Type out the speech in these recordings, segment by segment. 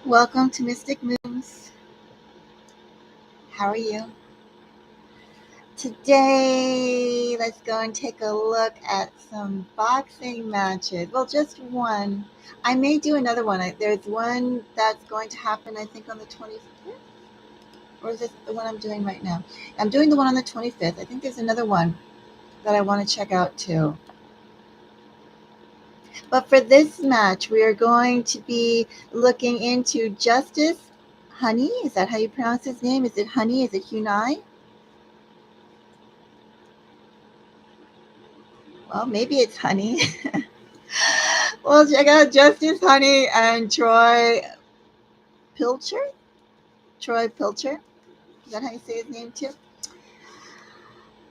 Welcome to Mystic Moves. How are you? Today, let's go and take a look at some boxing matches. Well, just one. I may do another one. There's one that's going to happen, I think, on the 25th. Or is this the one I'm doing right now? I'm doing the one on the 25th. I think there's another one that I want to check out too. But for this match, we are going to be looking into Justis Huni. Is that how you pronounce his name? Is it Huni? Is it Huni? Well, maybe it's Honey. Well, check out Justis Huni and Troy Pilcher. Troy Pilcher. Is that how you say his name too?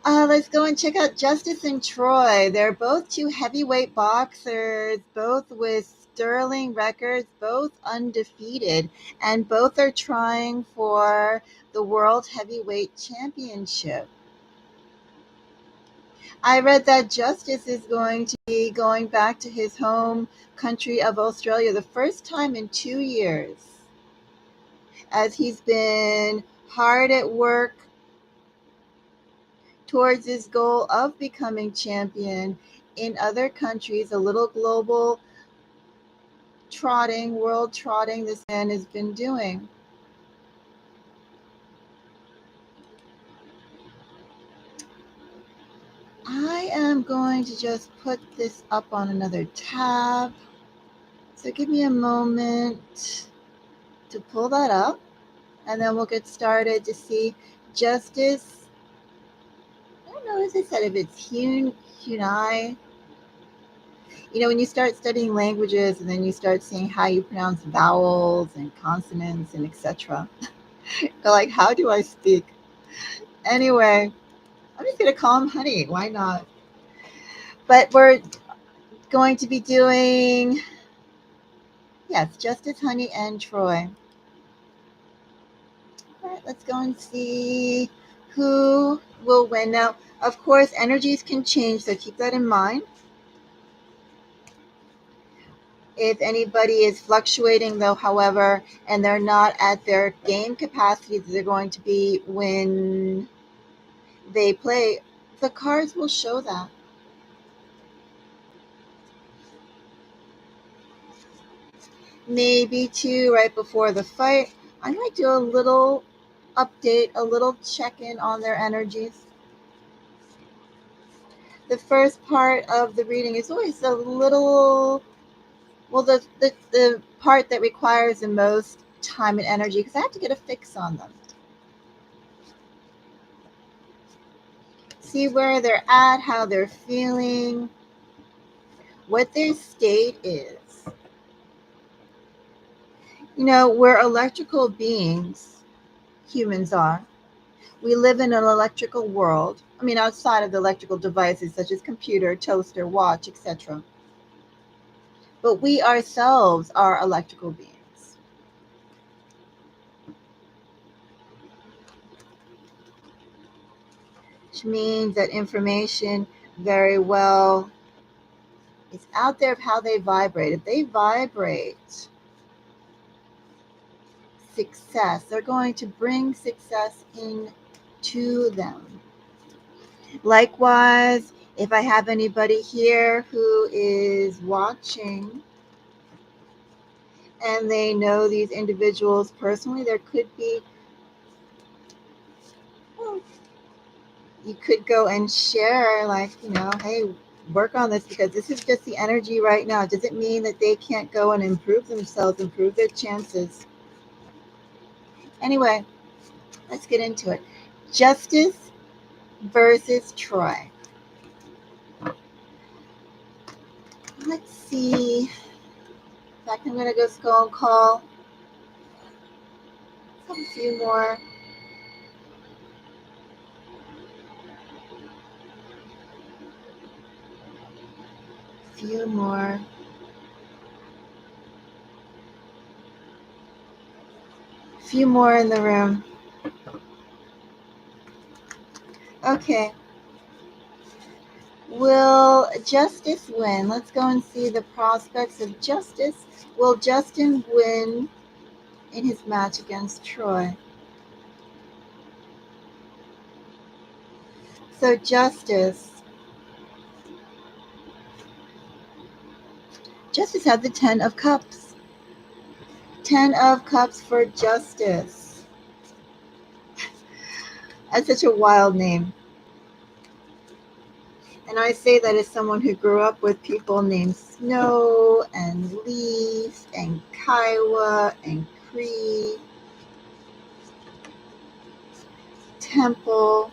Let's go and check out Justis and Troy. They're both two heavyweight boxers, both with sterling records, both undefeated, and both are trying for the World Heavyweight Championship. I read that Justis is going to be going back to his home country of Australia the first time in 2 years, as he's been hard at work towards his goal of becoming champion in other countries. A little global trotting, world trotting this man has been doing. I am going to just put this up on another tab. So give me a moment to pull that up, and then we'll get started to see Justis. I don't know, as I said, if it's Huni. You know, when you start studying languages and then you start seeing how you pronounce vowels and consonants and etc. You're like, how do I speak? Anyway, I'm just going to call him Honey. Why not? But we're going to be doing, yes, Justis Huni and Troy. All right, let's go and see who will win. Now, of course, energies can change, so keep that in mind. If anybody is fluctuating, though, however, and they're not at their game capacity that they're going to be when they play, the cards will show that. Maybe too, right before the fight, I might do a little update, a little check-in on their energies. The first part of the reading is always a little, well, the part that requires the most time and energy, because I have to get a fix on them. See where they're at, how they're feeling, what their state is. You know, we're electrical beings, humans are. We live in an electrical world. I mean, outside of the electrical devices such as computer, toaster, watch, etc. But we ourselves are electrical beings. Which means that information very well is out there of how they vibrate. If they vibrate success, they're going to bring success into them. Likewise, if I have anybody here who is watching and they know these individuals personally, there could be, well, you could go and share, like, you know, hey, work on this, because this is just the energy right now. It doesn't mean that they can't go and improve themselves, improve their chances. Anyway, let's get into it. Justis versus Troy. Let's see. In fact, I'm going to go go and call a few more. Few more. Few more in the room. Okay. Will Justis win? Let's go and see the prospects of Justis. Will Justin win in his match against Troy. So Justice had the 10 of Cups. 10 of Cups for Justice. That's such a wild name. And I say that as someone who grew up with people named Snow and Leaf and Kiowa and Cree, Temple.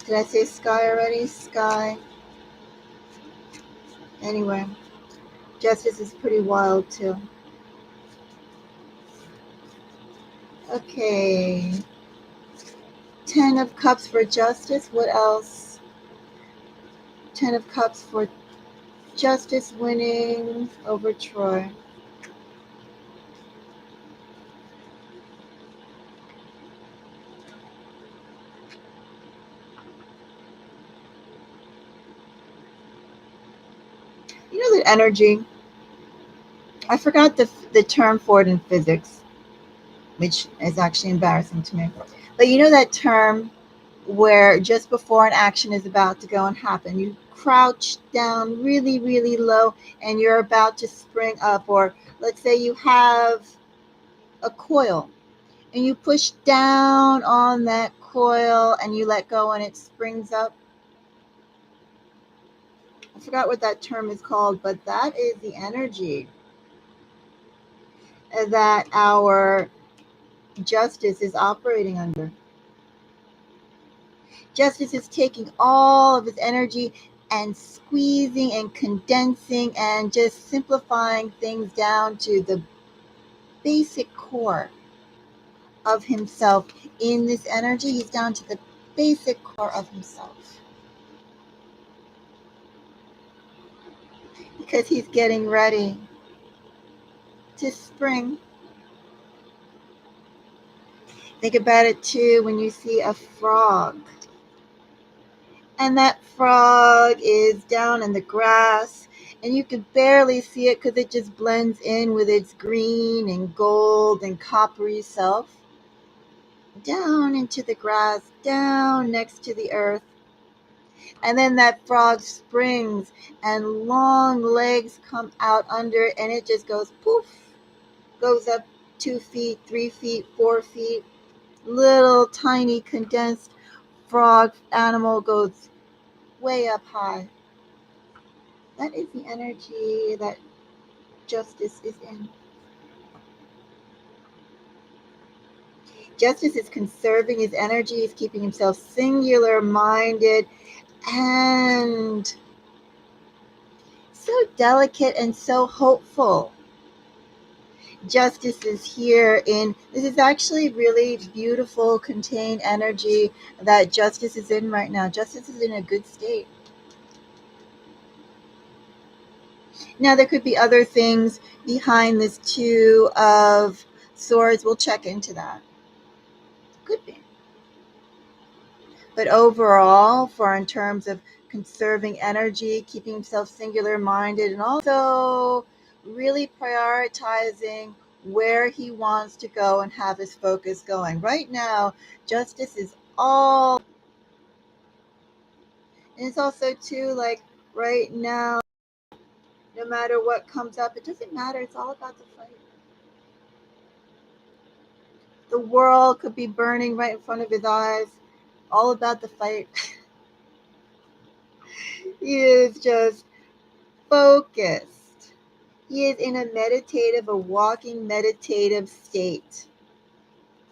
Did I say Sky already? Sky. Anyway, Justice is pretty wild too. Okay. 10 of Cups for Justice. What else? 10 of Cups for Justice winning over Troy. You know that energy? I forgot the term for it in physics, which is actually embarrassing to me. But you know that term where just before an action is about to go and happen, you crouch down really, really low and you're about to spring up. Or let's say you have a coil and you push down on that coil and you let go and it springs up. I forgot what that term is called, but that is the energy that our Justice is operating under. Justice is taking all of his energy and squeezing and condensing and just simplifying things down to the basic core of himself. In this energy, he's down to the basic core of himself because he's getting ready to spring. Think about it too when you see a frog. And that frog is down in the grass and you can barely see it because it just blends in with its green and gold and coppery self. Down into the grass, down next to the earth. And then that frog springs and long legs come out under it and it just goes poof, goes up 2 feet, 3 feet, 4 feet. Little tiny condensed frog animal goes way up high. That is the energy that Justice is in. Justice is conserving his energy, he's keeping himself singular minded and so delicate and so hopeful. Justice is here this is actually really beautiful, contained energy that Justice is in right now. Justice is in a good state. Now, there could be other things behind this Two of Swords. We'll check into that. Could be. But overall, for in terms of conserving energy, keeping himself singular minded, and also really prioritizing where he wants to go and have his focus going. Right now, Justice is all. And it's also, too, like right now, no matter what comes up, it doesn't matter. It's all about the fight. The world could be burning right in front of his eyes. All about the fight. He is just focused. He is in a walking meditative state.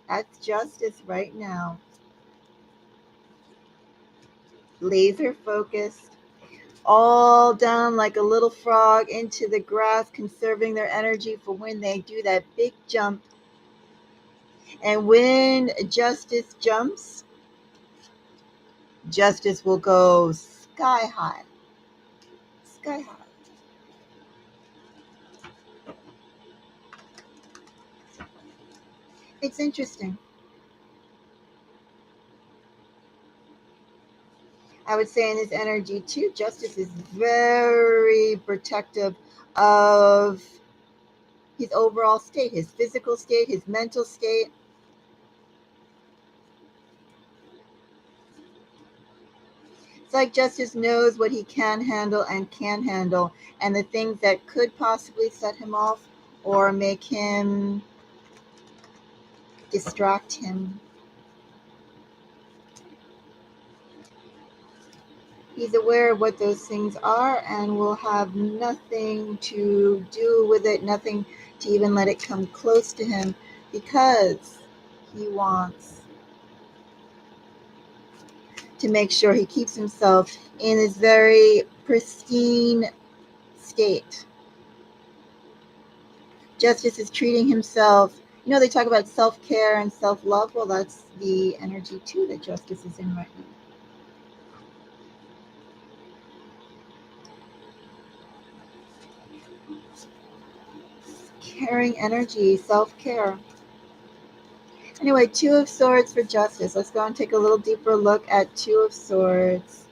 That's Justice right now. Laser focused, all down like a little frog into the grass, conserving their energy for when they do that big jump. And when Justice jumps, Justice will go sky high. Sky high. It's interesting. I would say in his energy too, Justice is very protective of his overall state, his physical state, his mental state. It's like Justice knows what he can handle and can't handle, and the things that could possibly set him off or make him distract him. He's aware of what those things are and will have nothing to do with it, nothing to even let it come close to him, because he wants to make sure he keeps himself in this very pristine state. Justice is treating himself. You know, they talk about self-care and self-love. Well, that's the energy too that Justice is in right now. Caring energy, self-care. Anyway, Two of Swords for Justice. Let's go and take a little deeper look at Two of Swords.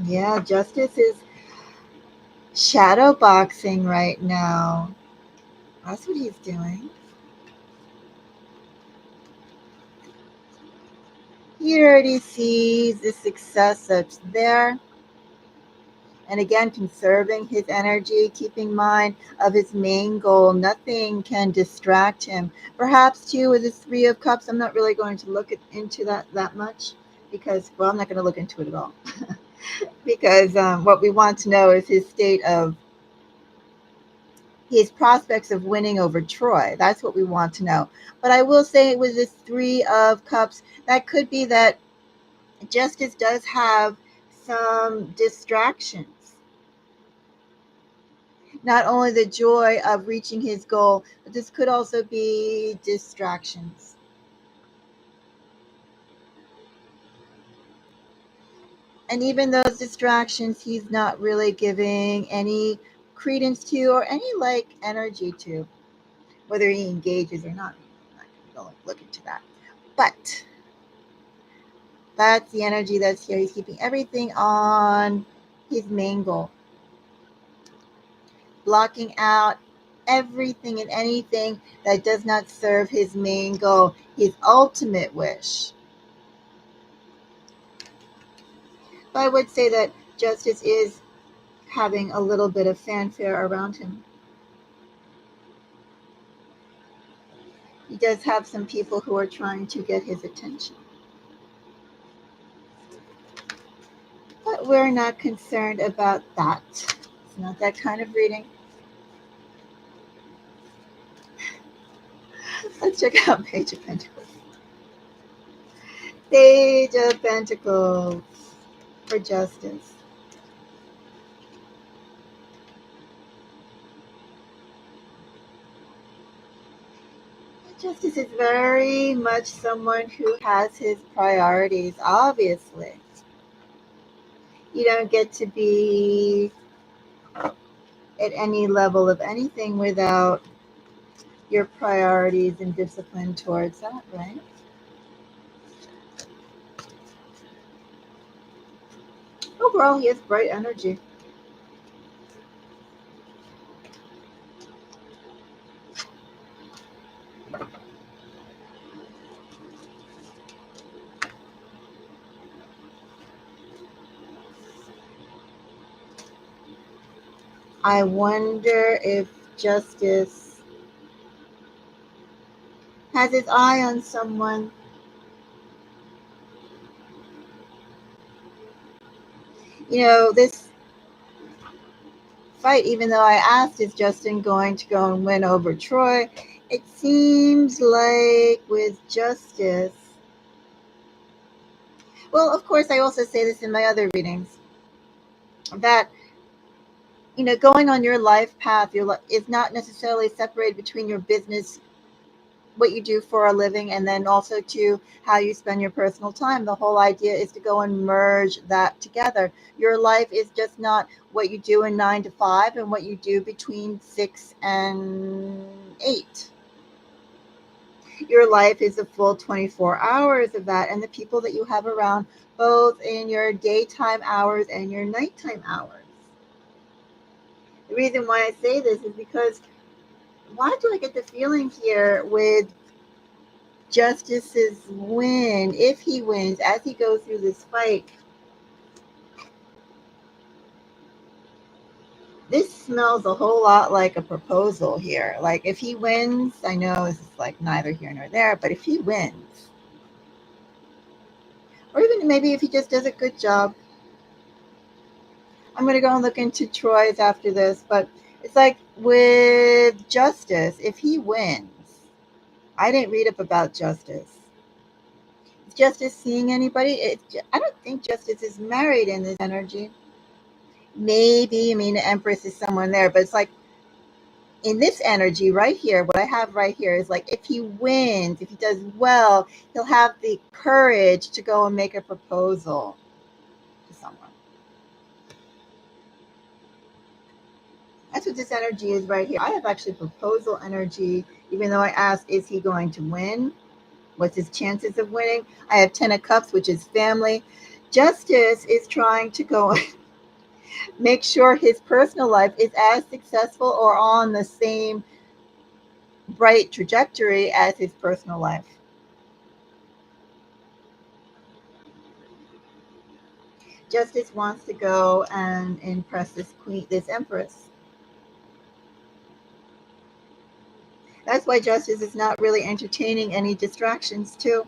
Yeah, Justice is shadow boxing right now. That's what he's doing. He already sees the success that's there. And again, conserving his energy, keeping mind of his main goal. Nothing can distract him. Perhaps, too, with his Three of Cups, I'm not really going to look into that much because, well, I'm not going to look into it at all. Because what we want to know is his state of, his prospects of winning over Troy. That's what we want to know. But I will say with this Three of Cups, that could be that Justice does have some distractions. Not only the joy of reaching his goal, but this could also be distractions. And even those distractions, he's not really giving any credence to or any like energy to, whether he engages or not. I'm not going to look into that. But that's the energy that's here. He's keeping everything on his main goal, blocking out everything and anything that does not serve his main goal, his ultimate wish. But I would say that Justice is having a little bit of fanfare around him. He does have some people who are trying to get his attention. But we're not concerned about that. It's not that kind of reading. Let's check out Page of Pentacles. Page of Pentacles for Justice. Justice is very much someone who has his priorities, obviously. You don't get to be at any level of anything without your priorities and discipline towards that, right? Overall, he has bright energy. I wonder if Justice has his eye on someone. You know, this fight, even though I asked, is Justin going to go and win over Troy? It seems like with Justice, well, of course, I also say this in my other readings, that, you know, going on your life path is not necessarily separated between your business, what you do for a living, and then also to how you spend your personal time. The whole idea is to go and merge that together. Your life is just not what you do in 9 to 5 and what you do between 6 and 8. Your life is a full 24 hours of that, and the people that you have around, both in your daytime hours and your nighttime hours. The reason why I say this is because why do I get the feeling here with Justice's win, if he wins, as he goes through this fight, this smells a whole lot like a proposal here. Like if he wins, I know this is like neither here nor there, but if he wins, or even maybe if he just does a good job, I'm going to go and look into Troy's after this, but it's like with Justice, if he wins, I didn't read up about Justice. Is Justice seeing anybody? I don't think Justice is married in this energy. Maybe, I mean, the Empress is someone there, but it's like in this energy right here, what I have right here is like if he wins, if he does well, he'll have the courage to go and make a proposal to someone. That's what this energy is right here. I have actually proposal energy, even though I asked, is he going to win? What's his chances of winning? I have 10 of Cups, which is family. Justice is trying to go make sure his personal life is as successful or on the same bright trajectory as his personal life. Justice wants to go and impress this queen, this empress. That's why Justice is not really entertaining any distractions too.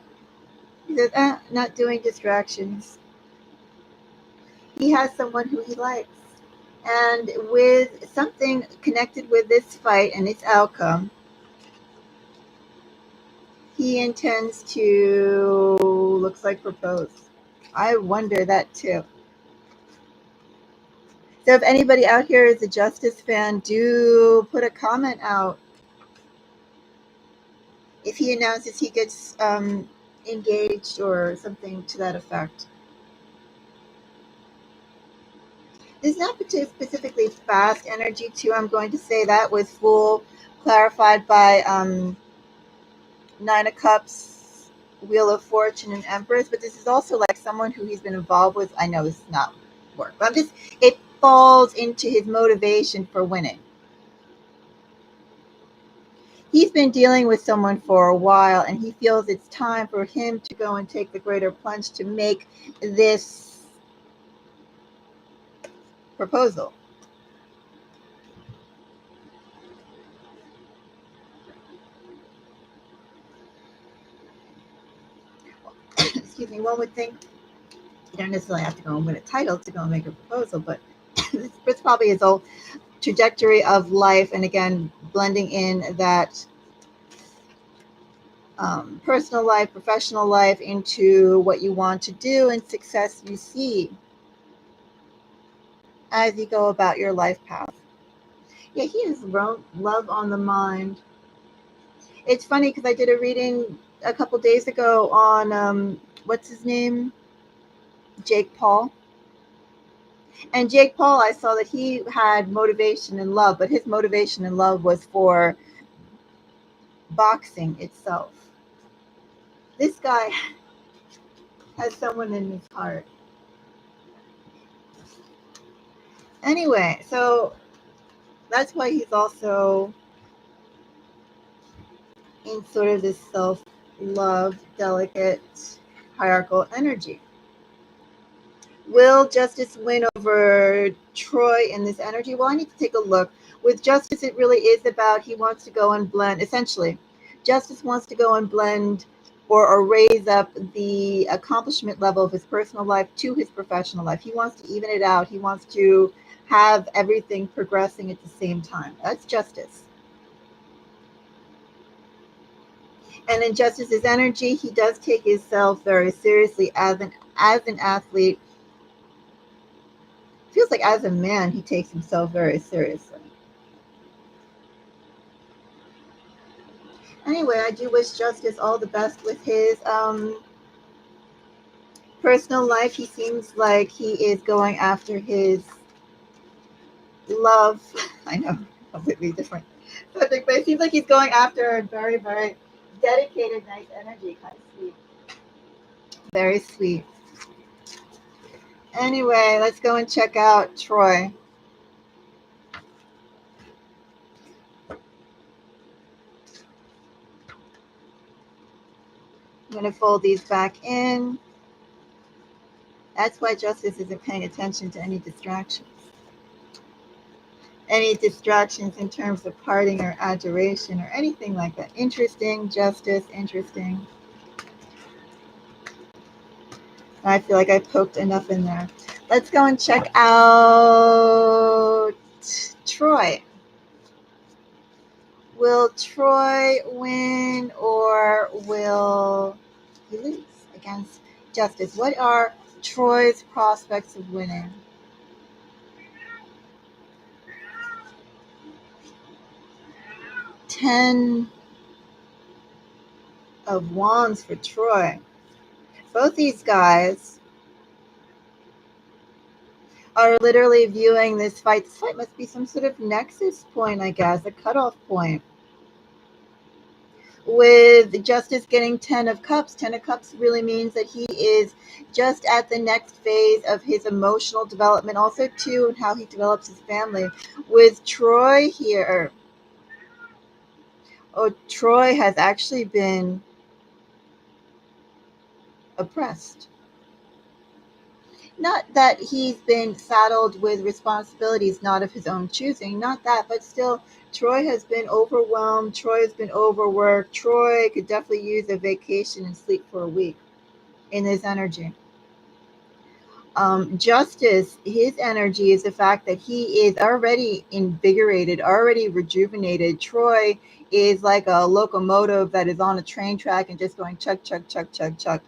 He says, not doing distractions. He has someone who he likes. And with something connected with this fight and its outcome, he intends to, looks like, propose. I wonder that too. So if anybody out here is a Justice fan, do put a comment out. If he announces he gets engaged or something to that effect. This is not specifically fast energy too. I'm going to say that was full clarified by Nine of Cups, Wheel of Fortune, and Empress. But this is also like someone who he's been involved with. I know this is not work, but it falls into his motivation for winning. He's been dealing with someone for a while, and he feels it's time for him to go and take the greater plunge to make this proposal. Excuse me, one would think you don't necessarily have to go and win a title to go and make a proposal, but it's probably his whole trajectory of life, and again, blending in that personal life, professional life into what you want to do and success you see as you go about your life path. Yeah, he has love on the mind. It's funny because I did a reading a couple days ago on what's his name? Jake Paul. And Jake Paul, I saw that he had motivation and love, but his motivation and love was for boxing itself. This guy has someone in his heart. Anyway, so that's why he's also in sort of this self-love, delicate, hierarchical energy. Will Justice win over Troy in this energy? Well, I need to take a look. With Justice, it really is about he wants to go and blend, essentially, Justice wants to go and blend or raise up the accomplishment level of his personal life to his professional life. He wants to even it out. He wants to have everything progressing at the same time. That's Justice. And in Justice's energy, he does take himself very seriously as an athlete. Feels like as a man, he takes himself very seriously. Anyway, I do wish Justice all the best with his personal life. He seems like he is going after his love. I know, completely different subject, but it seems like he's going after a very, very dedicated, nice energy. Kind of sweet. Very sweet. Anyway, let's go and check out Troy. going to fold these back in. That's why Justice isn't paying attention to any distractions. Any distractions in terms of parting or adoration or anything like that. Interesting, Justice, interesting. I feel like I poked enough in there. Let's go and check out Troy. Will Troy win or will he lose against Justice? What are Troy's prospects of winning? 10 of Wands for Troy. Both these guys are literally viewing this fight. This fight must be some sort of nexus point, I guess, a cutoff point. With Justice getting 10 of Cups, 10 of Cups really means that he is just at the next phase of his emotional development, also too, and how he develops his family. With Troy here, Troy has actually been oppressed. Not that he's been saddled with responsibilities not of his own choosing, not that, but still, Troy has been overwhelmed. Troy has been overworked. Troy could definitely use a vacation and sleep for a week in his energy. Justice, his energy is the fact that he is already invigorated, already rejuvenated. Troy is like a locomotive that is on a train track and just going chug, chug, chug, chug, chug.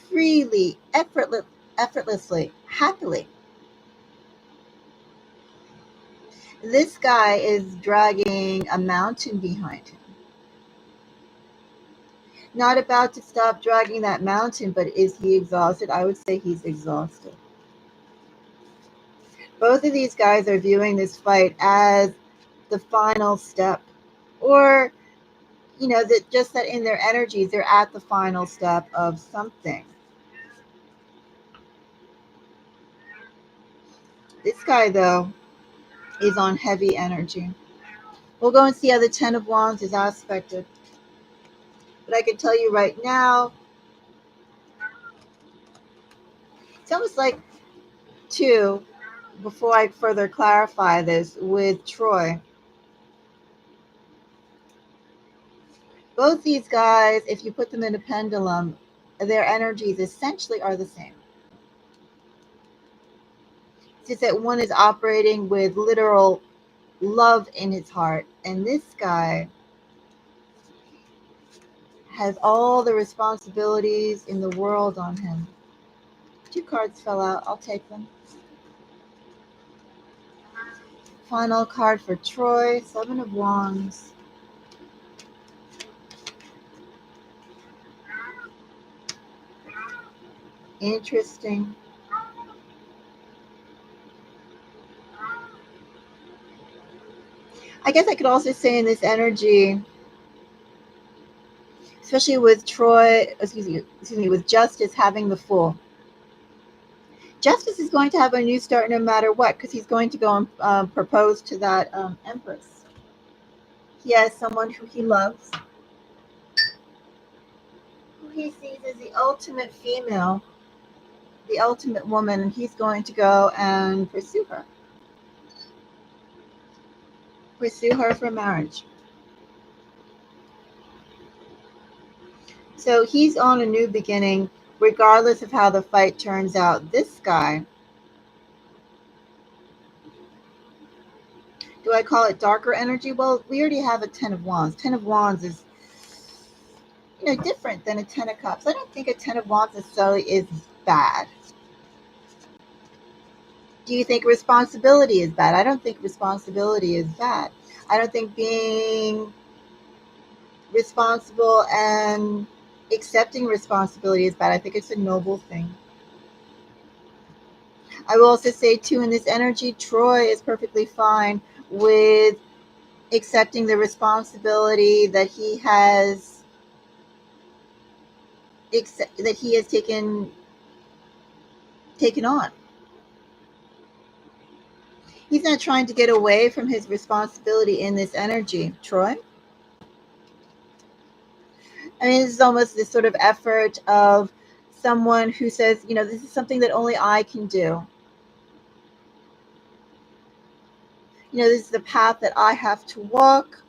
Freely, effortlessly, happily. This guy is dragging a mountain behind him. Not about to stop dragging that mountain, but is he exhausted? I would say he's exhausted. Both of these guys are viewing this fight as the final step, or that just that in their energies, they're at the final step of something. This guy, though, is on heavy energy. We'll go and see how the 10 of Wands is aspected. But I can tell you right now, it's almost like, too, before I further clarify this with Troy, both these guys, if you put them in a pendulum, their energies essentially are the same. It's just that one is operating with literal love in his heart, and this guy has all the responsibilities in the world on him. 2 cards fell out. I'll take them. Final card for Troy, 7 of Wands. Interesting. I guess I could also say in this energy, especially with with Justice having the Fool. Justice is going to have a new start no matter what, because he's going to go and propose to that Empress. He has someone who he loves, who he sees as the ultimate female, the ultimate woman, and he's going to go and pursue her. Pursue her for marriage. So he's on a new beginning, regardless of how the fight turns out. This guy, do I call it darker energy? Well, we already have a 10 of Wands. 10 of Wands is, different than a 10 of Cups. I don't think a 10 of Wands necessarily is bad. Do you think responsibility is bad? I don't think responsibility is bad. I don't think being responsible and accepting responsibility is bad. I think it's a noble thing. I will also say, too, in this energy, Troy is perfectly fine with accepting the responsibility that he has taken on. He's not trying to get away from his responsibility in this energy, Troy. I mean, this is almost this sort of effort of someone who says, this is something that only I can do. This is the path that I have to walk.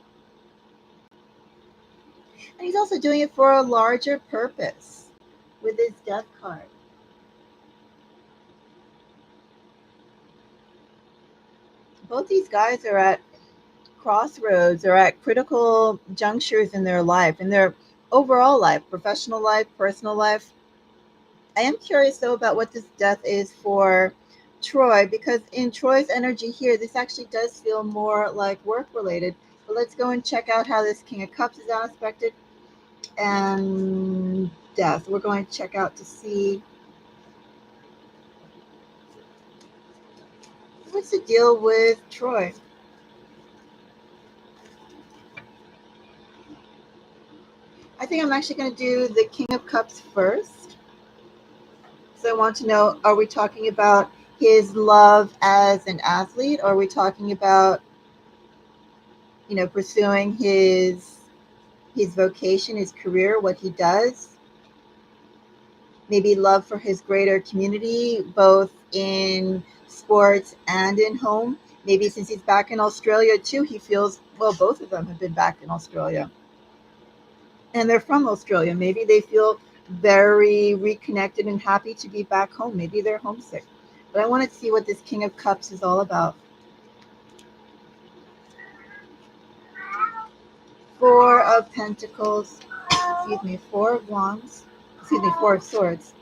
And he's also doing it for a larger purpose with his death card. Both these guys are at crossroads or at critical junctures in their life, in their overall life, professional life, personal life. I am curious though about what this death is for Troy, because in Troy's energy here, this actually does feel more like work related. But let's go and check out how this King of Cups is aspected and death. We're going to check out to see what's the deal with Troy. I think I'm actually going to do the King of Cups first. So I want to know, are we talking about his love as an athlete? Or are we talking about, pursuing his vocation, his career, what he does? Maybe love for his greater community, both in sports and in home. Maybe since he's back in Australia too, he feels, well, both of them have been back in Australia. And they're from Australia. Maybe they feel very reconnected and happy to be back home. Maybe they're homesick. But I want to see what this King of Cups is all about. Four of Pentacles. Excuse me, Four of Wands. Excuse me, Four of Swords.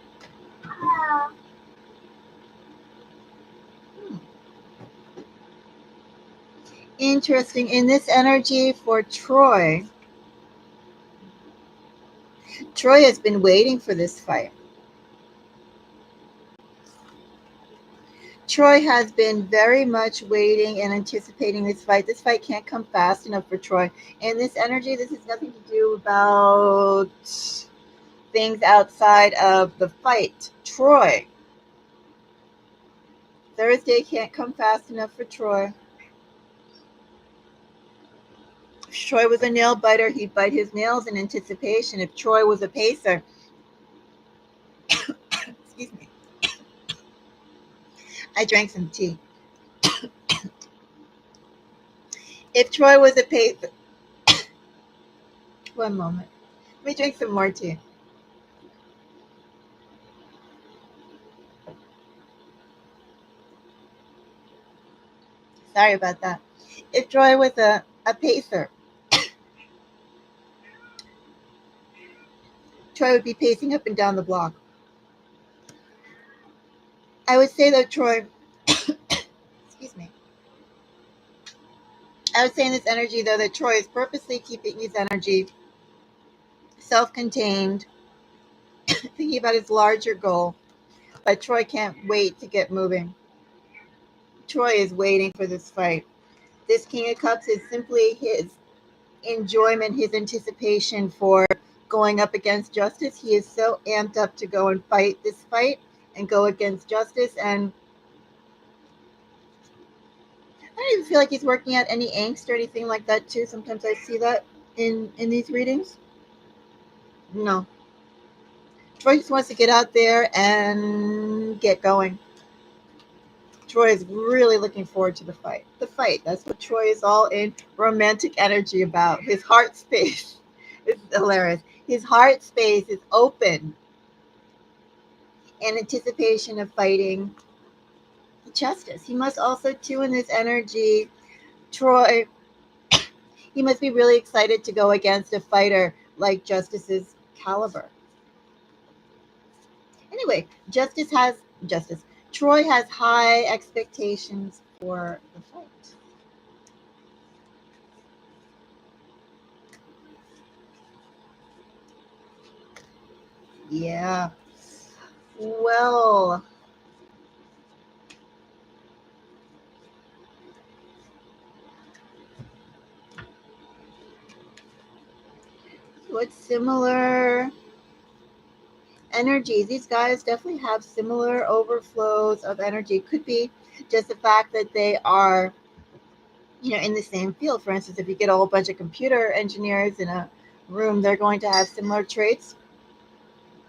Interesting. In this energy for Troy, Troy has been waiting for this fight. Troy has been very much waiting and anticipating this fight. This fight can't come fast enough for Troy. In this energy, this has nothing to do about things outside of the fight. Troy. Thursday can't come fast enough for Troy. If Troy was a nail biter, he'd bite his nails in anticipation. If Troy was a pacer, excuse me, I drank some tea. If Troy was a pacer, one moment, let me drink some more tea. Sorry about that. If Troy was a pacer, Troy would be pacing up and down the block. I would say that Troy, excuse me, I would say in this energy, though, that Troy is purposely keeping his energy self-contained, thinking about his larger goal. But Troy can't wait to get moving. Troy is waiting for this fight. This King of Cups is simply his enjoyment, his anticipation for going up against Justice. He is so amped up to go and fight this fight and go against Justice. And I don't even feel like he's working out any angst or anything like that too. Sometimes I see that in these readings. No. Troy just wants to get out there and get going. Troy is really looking forward to the fight. The fight. That's what Troy is all in romantic energy about. His heart space is hilarious. His heart space is open in anticipation of fighting Justice. He must also, too, in this energy, Troy, he must be really excited to go against a fighter like Justice's caliber. Anyway, Troy has high expectations for the fight. Yeah. Well, what similar energies? These guys definitely have similar overflows of energy. Could be just the fact that they are, in the same field. For instance, if you get a whole bunch of computer engineers in a room, they're going to have similar traits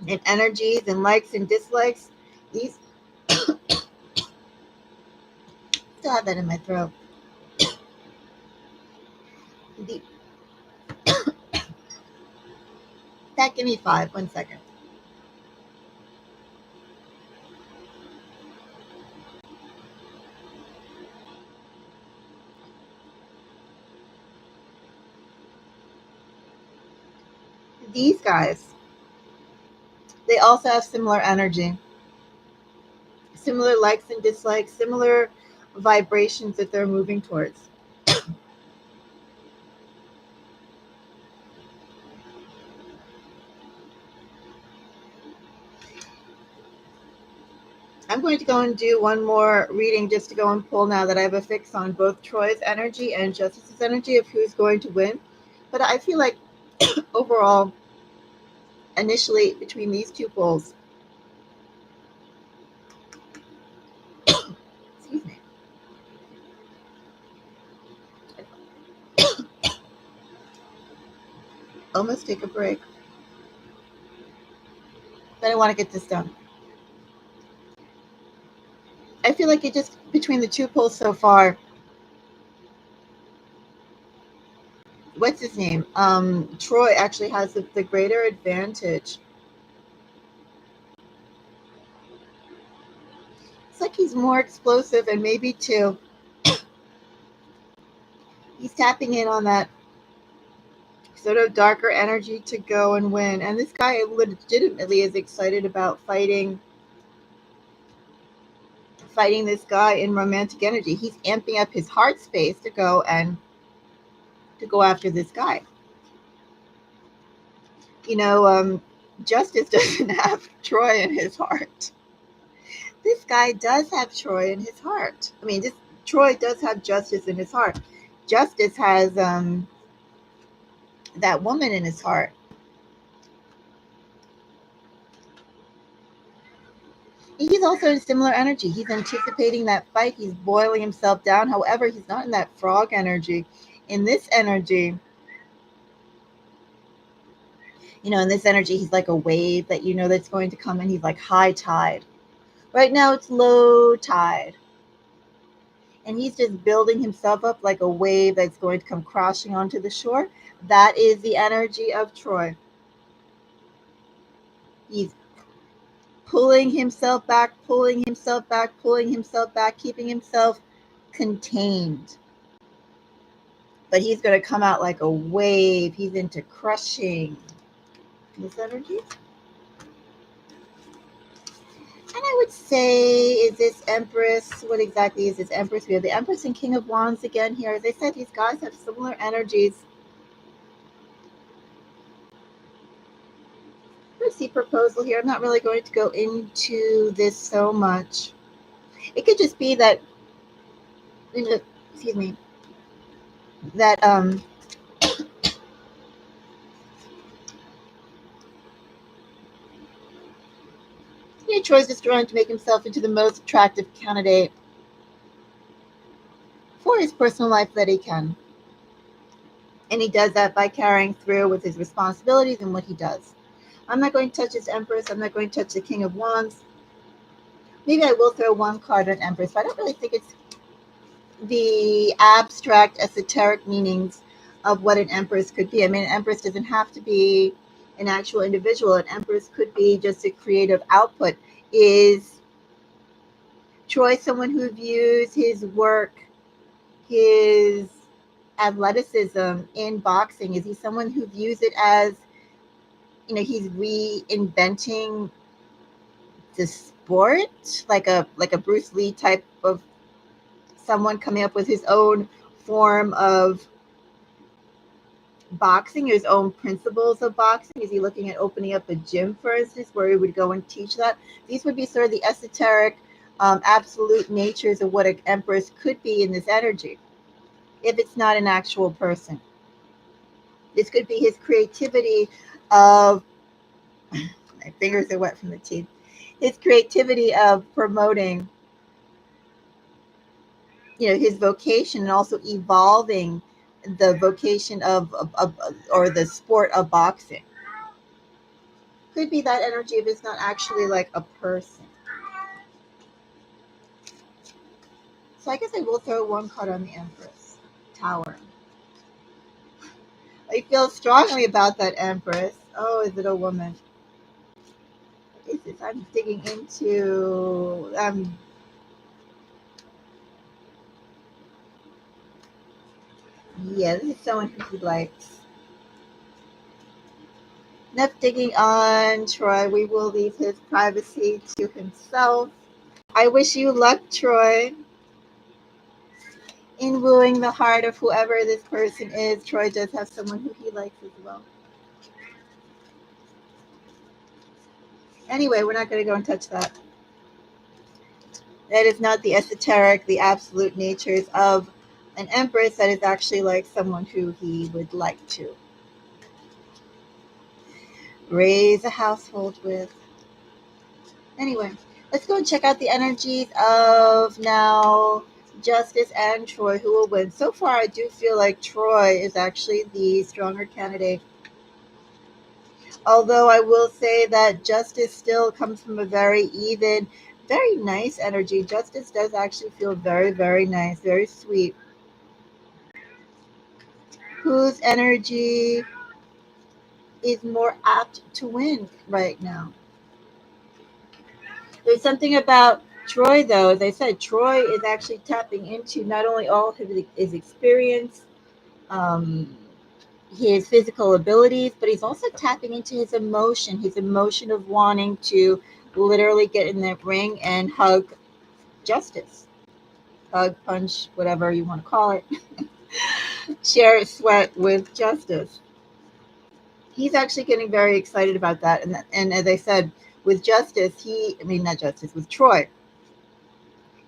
and energies and likes and dislikes. These still have that in my throat. The, that give me 5. 1 second. These guys, they also have similar energy, similar likes and dislikes, similar vibrations that they're moving towards. I'm going to go and do one more reading just to go and pull now that I have a fix on both Troy's energy and Justis's energy of who's going to win. But I feel like overall, initially, between these two pulls, excuse me, almost take a break. But I want to get this done. I feel like it just, between the two pulls so far, what's his name? Troy actually has the greater advantage. It's like he's more explosive, and maybe too, he's tapping in on that sort of darker energy to go and win. And this guy legitimately is excited about fighting this guy in romantic energy. He's amping up his heart space to go after this guy. Justis doesn't have Troy in his heart. This guy does have Troy in his heart. I mean, Troy does have Justis in his heart. Justis has that woman in his heart. He's also in similar energy. He's anticipating that fight. He's boiling himself down. However, he's not in that frog energy. In this energy, he's like a wave that that's going to come in. He's like high tide. Right now, it's low tide. And he's just building himself up like a wave that's going to come crashing onto the shore. That is the energy of Troy. He's pulling himself back, keeping himself contained. But he's going to come out like a wave. He's into crushing this energy. And I would say, is this Empress? What exactly is this Empress? We have the Empress and King of Wands again here. As I said, these guys have similar energies. See proposal here. I'm not really going to go into this so much. It could just be that, excuse me, that Troy's just trying to make himself into the most attractive candidate for his personal life that he can. And he does that by carrying through with his responsibilities and what he does. I'm not going to touch his Empress. I'm not going to touch the King of Wands. Maybe I will throw one card on Empress, but I don't really think it's the abstract, esoteric meanings of what an Empress could be. I mean, an Empress doesn't have to be an actual individual. An Empress could be just a creative output. Is Troy someone who views his work, his athleticism in boxing? Is he someone who views it as, he's reinventing the sport, like a Bruce Lee type of someone coming up with his own form of boxing, his own principles of boxing? Is he looking at opening up a gym, for instance, where he would go and teach that? These would be sort of the esoteric, absolute natures of what an Empress could be in this energy, if it's not an actual person. This could be his creativity of, my fingers are wet from the teeth, his creativity of promoting, his vocation, and also evolving the vocation of or the sport of boxing. Could be that energy if it's not actually like a person. So I guess I will throw one card on the Empress. Tower. I feel strongly about that Empress. Oh, is it a woman? What is this? I'm digging into. Yeah, this is someone who he likes. Enough digging on Troy. We will leave his privacy to himself. I wish you luck, Troy, in wooing the heart of whoever this person is. Troy does have someone who he likes as well. Anyway, we're not going to go and touch that. That is not the esoteric, the absolute natures of an empress. That is actually like someone who he would like to raise a household with. Anyway, let's go and check out the energies of now Justice and Troy, who will win. So far, I do feel like Troy is actually the stronger candidate. Although I will say that Justice still comes from a very even, very nice energy. Justice does actually feel very, very nice, very sweet. Whose energy is more apt to win right now? There's something about Troy, though. As I said, Troy is actually tapping into not only all of his experience, um, his physical abilities, but he's also tapping into his emotion of wanting to literally get in that ring and hug Justice. Hug, punch, whatever you want to call it. Share sweat with Justice. He's actually getting very excited about that. And as I said, with Justice, not Justice, with Troy,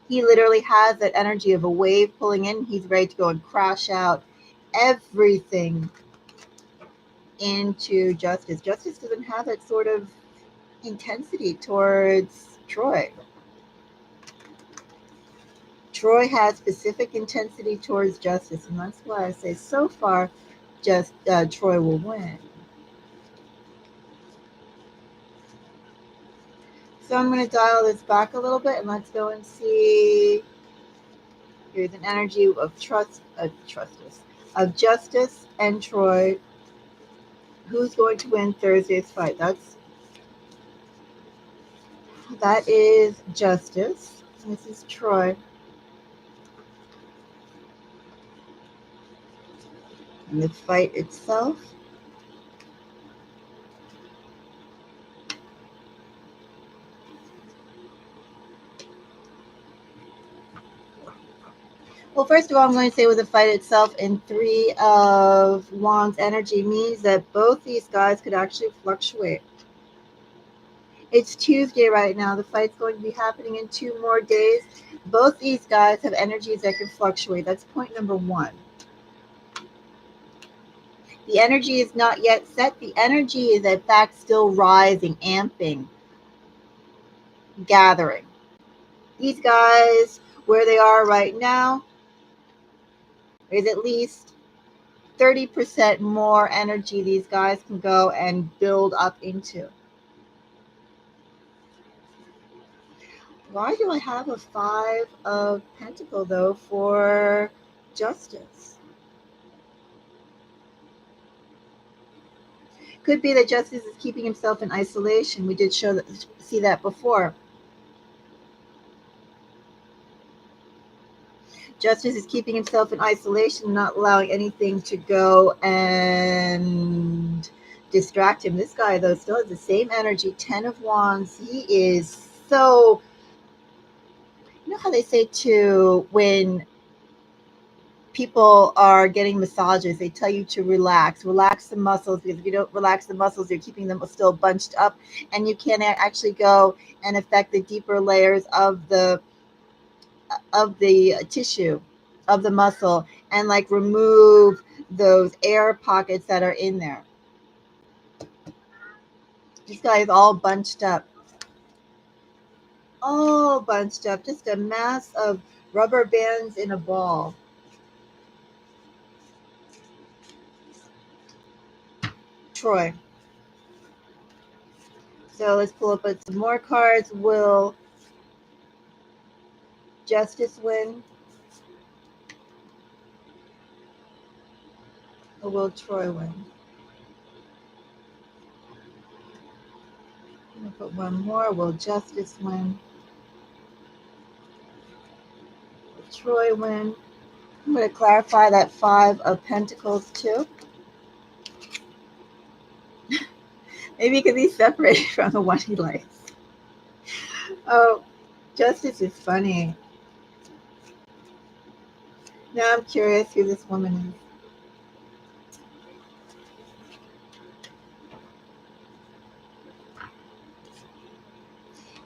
he literally has that energy of a wave pulling in. He's ready to go and crash out everything into Justice. Justice doesn't have that sort of intensity towards Troy. Troy has specific intensity towards Justice, and that's why I say so far, just Troy will win. So I'm going to dial this back a little bit, and let's go and see. Here's an energy of of Justice and Troy. Who's going to win Thursday's fight? That is Justice. This is Troy. And the fight itself. Well, first of all, I'm going to say with the fight itself in Three of Wands energy means that both these guys could actually fluctuate. It's Tuesday right now. The fight's going to be happening in 2 more days. Both these guys have energies that can fluctuate. That's point number 1. The energy is not yet set. The energy is, in fact, still rising, amping, gathering. These guys, where they are right now, is at least 30% more energy these guys can go and build up into. Why do I have a 5 of Pentacles, though, for Justice? Could be that Justice is keeping himself in isolation. We did see that before. Justice is keeping himself in isolation, not allowing anything to go and distract him. This guy, though, still has the same energy. 10 of Wands. He is so... You know how they say, too, when people are getting massages, they tell you to relax the muscles, because if you don't relax the muscles, you're keeping them still bunched up, and you can't actually go and affect the deeper layers of the tissue of the muscle and like remove those air pockets that are in there. This guy is all bunched up, just a mass of rubber bands in a ball. Troy. So let's pull up some more cards. Will Justice win? Or will Troy win? I'm going to put one more. Will Justice win? Will Troy win? I'm going to clarify that 5 of Pentacles too. Maybe because he's separated from the one he likes. Oh, Justice is funny. Now I'm curious who this woman is.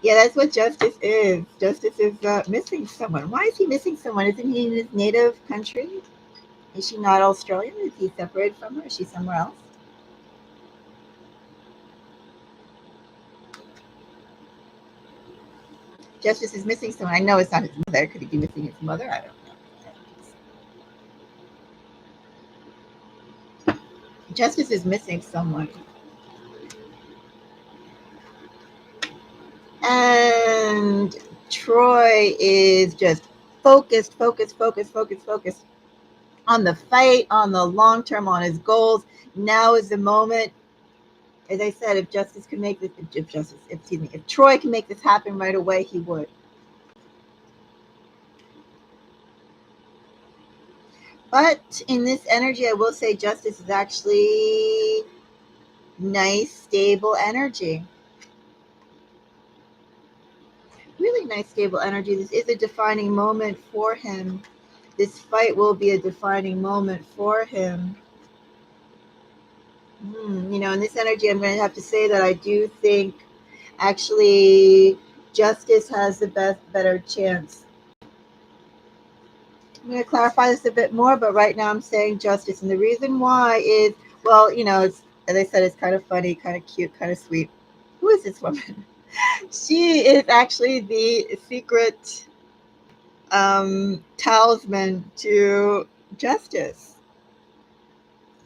Yeah, that's what Justice is. Justice is missing someone. Why is he missing someone? Isn't he in his native country? Is she not Australian? Is he separated from her? Is she somewhere else? Justice is missing someone. I know it's not his mother. Could he be missing his mother? I don't know. Justice is missing someone. And Troy is just focused on the fight, on the long term, on his goals. Now is the moment. As I said, if Justice can make this, if Troy can make this happen right away, he would. But in this energy, I will say Justice is actually nice, stable energy. Really nice, stable energy. This is a defining moment for him. This fight will be a defining moment for him. In this energy, I'm going to have to say that I do think actually Justice has the better chance. I'm going to clarify this a bit more, but right now I'm saying Justice. And the reason why is, well, it's, as I said, it's kind of funny, kind of cute, kind of sweet. Who is this woman? She is actually the secret talisman to Justice.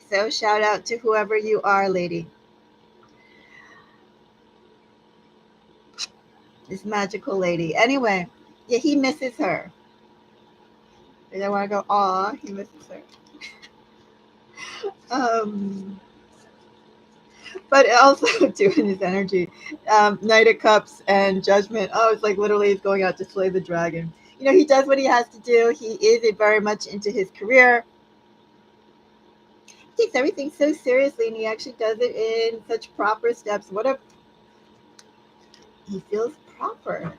So shout out to whoever you are, lady. This magical lady. Anyway, yeah, he misses her. And I want to go, aw, he misses her. But also too in his energy, Knight of Cups and Judgment. Oh, it's like literally he's going out to slay the dragon. He does what he has to do. He is very much into his career. He takes everything so seriously, and he actually does it in such proper steps. He feels proper.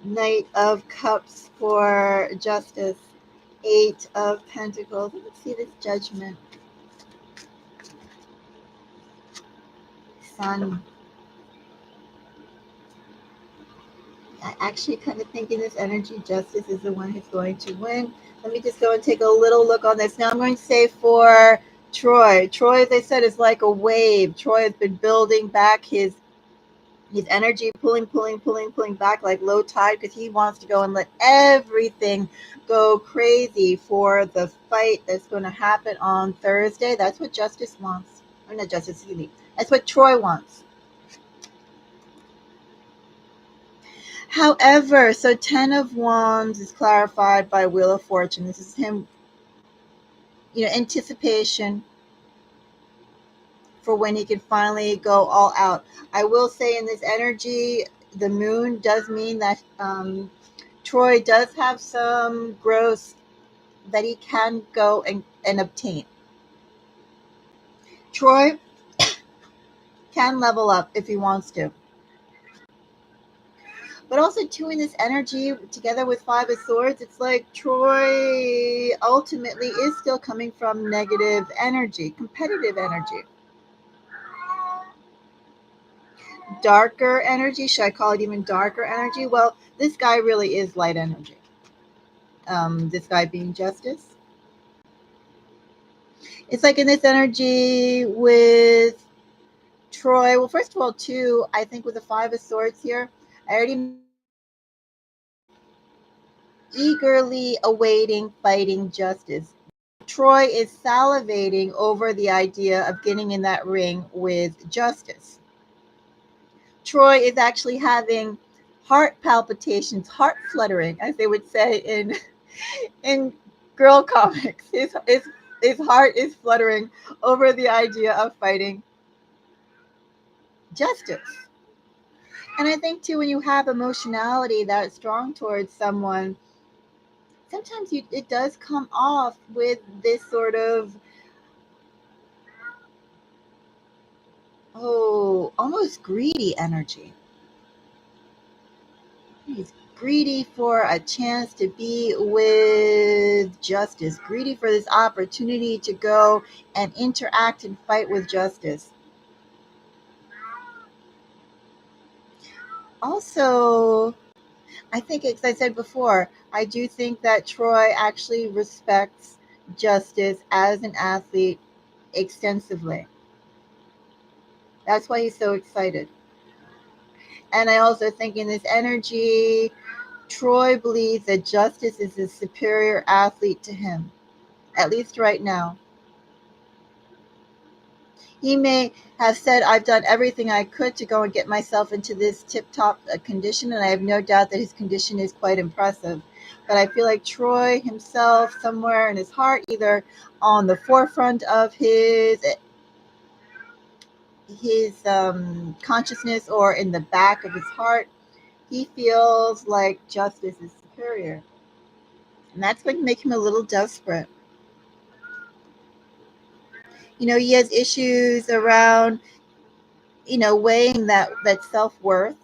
Knight of Cups for Justice. 8 of Pentacles. Let's see this Judgment. Sun. I actually kind of think in this energy, Justice is the one who's going to win. Let me just go and take a little look on this. Now I'm going to say for Troy. Troy, as I said, is like a wave. Troy has been building back his energy, pulling back like low tide, because he wants to go and let everything go crazy for the fight that's going to happen on Thursday. That's what Justice wants. Or not Justice Huni. That's what Troy wants. However, so 10 of Wands is clarified by Wheel of Fortune. This is him, anticipation for when he can finally go all out. I will say in this energy, the moon does mean that Troy does have some growth that he can go and obtain. Troy can level up if he wants to. But also, too, in this energy, together with 5 of Swords, it's like Troy ultimately is still coming from negative energy, competitive energy. Darker energy, should I call it even darker energy? Well, this guy really is light energy. This guy being Justice. It's like in this energy with Troy. Well, first of all, too, I think with the 5 of Swords here, I already eagerly awaiting fighting Justice. Troy is salivating over the idea of getting in that ring with Justis. Troy is actually having heart palpitations, heart fluttering, as they would say in girl comics. His heart is fluttering over the idea of fighting Justis. And I think too, when you have emotionality that strong towards someone, sometimes it does come off with this sort of almost greedy energy. He's greedy for a chance to be with Justis, greedy for this opportunity to go and interact and fight with Justis. Also, I think, as I said before, I do think that Troy actually respects Justis as an athlete extensively. That's why he's so excited. And I also think in this energy, Troy believes that Justis is a superior athlete to him, at least right now. He may have said, I've done everything I could to go and get myself into this tip top condition, and I have no doubt that his condition is quite impressive. But I feel like Troy himself, somewhere in his heart, either on the forefront of his consciousness or in the back of his heart, he feels like Justis is superior. And that's going to make him a little desperate. He has issues around, weighing that self-worth.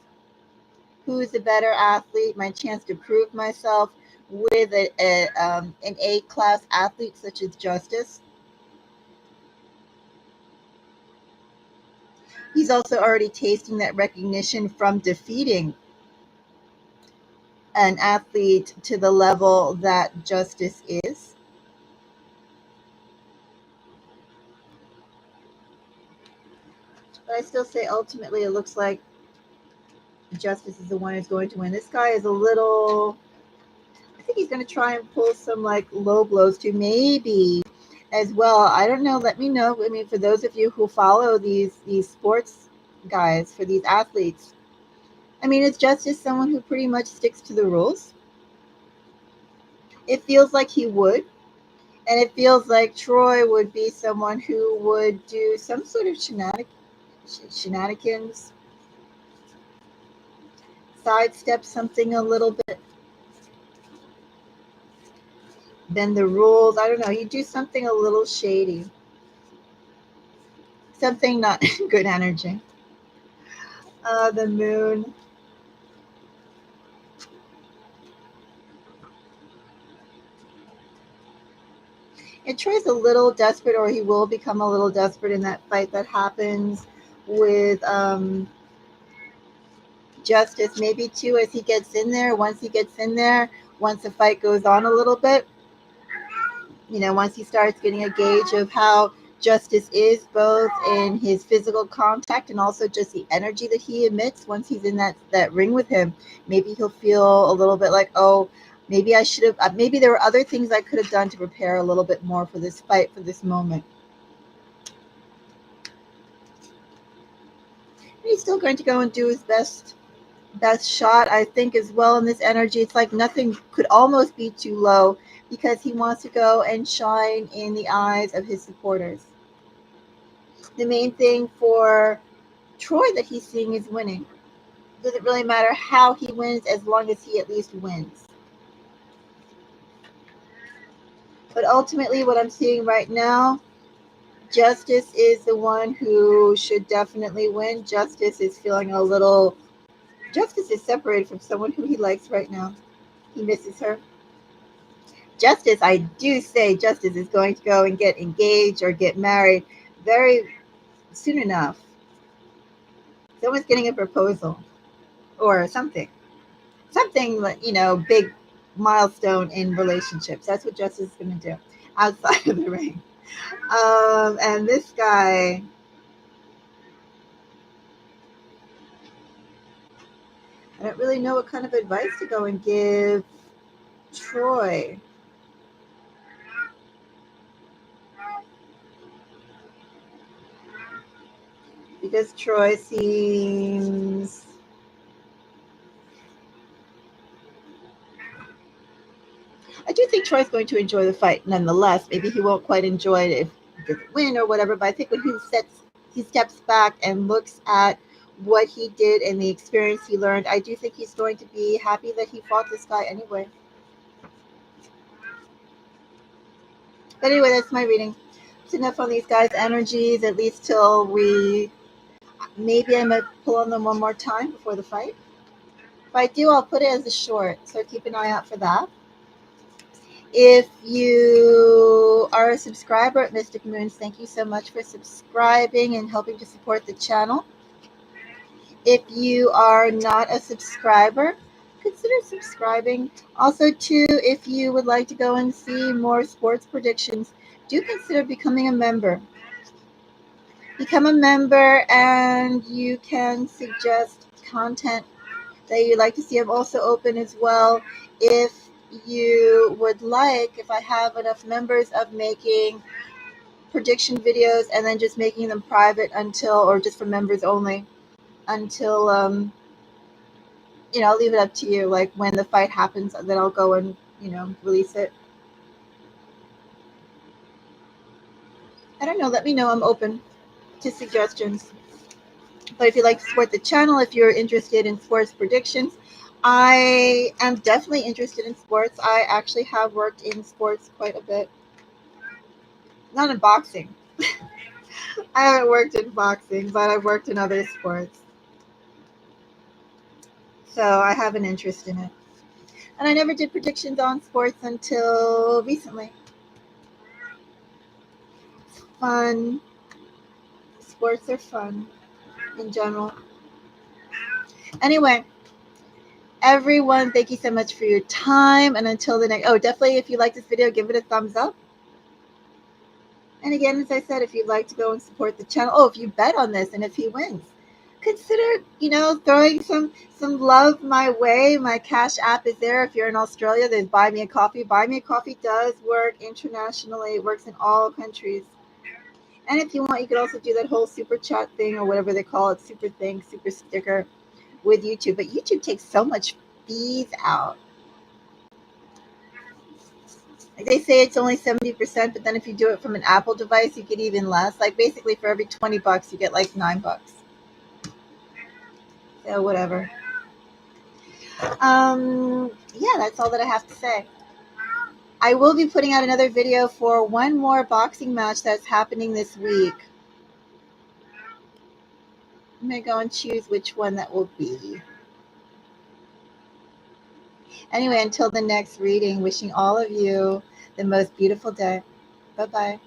Who's the better athlete? My chance to prove myself with an A-class athlete such as Justis. He's also already tasting that recognition from defeating an athlete to the level that Justis is. But I still say ultimately it looks like Justis is the one who's going to win. This guy is a little, I think he's going to try and pull some like low blows to maybe as well. I don't know. Let me know. I mean, for those of you who follow these sports guys, for these athletes, I mean, it's just someone who pretty much sticks to the rules. It feels like he would. And it feels like Troy would be someone who would do some sort of shenanigans, sidestep something a little bit, bend the rules. I don't know. You do something a little shady, something not good energy. The moon. And Troy's a little desperate, or he will become a little desperate in that fight that happens with Justis. Maybe too, as he gets in there. Once he gets in there, once the fight goes on a little bit, once he starts getting a gauge of how Justis is, both in his physical contact and also just the energy that he emits once he's in that ring with him, maybe he'll feel a little bit like, oh, maybe I should have, maybe there were other things I could have done to prepare a little bit more for this fight, for this moment. And he's still going to go and do his best shot, I think, as well in this energy. It's like nothing could almost be too low because he wants to go and shine in the eyes of his supporters. The main thing for Troy that he's seeing is winning. It doesn't really matter how he wins as long as he at least wins. But ultimately, what I'm seeing right now, Justis is the one who should definitely win. Justis is separated from someone who he likes right now. He misses her. Justis, I do say Justis is going to go and get engaged or get married very soon enough. Someone's getting a proposal or something. Something, big milestone in relationships. That's what Justis is going to do outside of the ring. And this guy, I don't really know what kind of advice to go and give Troy. because Troy seems... I do think Troy's going to enjoy the fight nonetheless. Maybe he won't quite enjoy it if he doesn't win or whatever, but I think when he steps back and looks at what he did and the experience he learned, I do think he's going to be happy that he fought this guy anyway. But anyway, that's my reading. It's enough on these guys' energies, at least till maybe I might pull on them one more time before the fight. If I do, I'll put it as a short, so keep an eye out for that. If you are a subscriber at Mystic Moons, thank you so much for subscribing and helping to support the channel. If you are not a subscriber, consider subscribing. Also, too, if you would like to go and see more sports predictions, do consider becoming a member. Become a member and you can suggest content that you'd like to see. I'm also open as well if you would like, if I have enough members, of making prediction videos and then just making them private or just for members only until, I'll leave it up to you. Like when the fight happens, then I'll go and, release it. I don't know. Let me know. I'm open to suggestions. But if you'd like to support the channel, if you're interested in sports predictions, I am definitely interested in sports. I actually have worked in sports quite a bit. Not in boxing. I haven't worked in boxing, but I've worked in other sports. So I have an interest in it. And I never did predictions on sports until recently. It's fun. Sports are fun in general. Anyway, everyone, thank you so much for your time. And until the next... definitely, if you like this video, give it a thumbs up. And again, as I said, if you'd like to go and support the channel, if you bet on this and if he wins, consider, throwing some love my way. My Cash App is there. If you're in Australia, there's Buy Me a Coffee. Buy Me a Coffee does work internationally. It works in all countries. And if you want, you could also do that whole super chat thing or whatever they call it, super thing, super sticker with YouTube. But YouTube takes so much fees out. Like they say it's only 70%, but then if you do it from an Apple device, you get even less. Like basically for every $20, you get like $9. So whatever. Yeah, that's all that I have to say. I will be putting out another video for one more boxing match that's happening this week. I'm going to go and choose which one that will be. Anyway, until the next reading, wishing all of you the most beautiful day. Bye-bye.